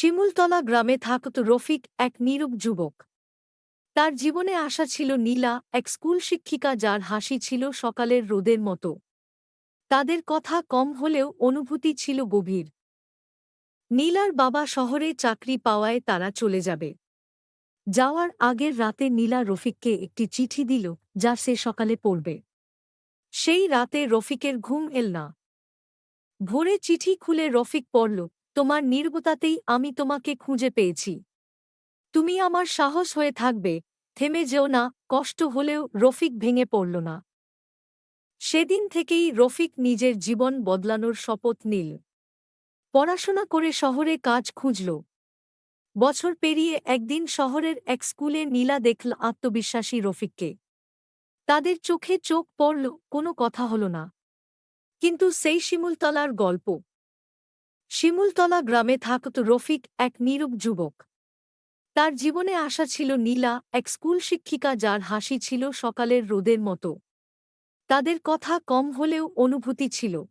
শিমুলতলা গ্রামে থাকত রফিক, এক নীরব যুবক। তার জীবনে আশা ছিল নীলা, এক স্কুল শিক্ষিকা যার হাসি ছিল সকালের রোদের মতো। তাদের কথা কম হলেও অনুভূতি ছিল গভীর। নীলার বাবা শহরে চাকরি পাওয়ায় তারা চলে যাবে। যাওয়ার আগের রাতে নীলা রফিককে একটি চিঠি দিল, যা সে সকালে পড়বে। সেই রাতে রফিকের ঘুম এল না। ভোরে চিঠি খুলে রফিক পড়ল, তোমার নীরবতাতেই আমি তোমাকে খুঁজে পেয়েছি। তুমি আমার সাহস হয়ে থাকবে, থেমে যেও না। কষ্ট হলেও রফিক ভেঙে পড়ল না। সেদিন থেকেই রফিক নিজের জীবন বদলানোর শপথ নিল। পড়াশোনা করে শহরে কাজ খুঁজল। বছর পেরিয়ে একদিন শহরের এক স্কুলে নীলা দেখল আত্মবিশ্বাসী রফিককে। তাদের চোখে চোখ পড়ল, কোনো কথা হল না। কিন্তু সেই শিমুলতলার গল্প। শিমুলতলা গ্রামে থাকত রফিক, এক নীরব যুবক। তার জীবনে আশা ছিল নীলা, এক স্কুল শিক্ষিকা যার হাসি ছিল সকালের রোদের মতো। তাদের কথা কম হলেও অনুভূতি ছিল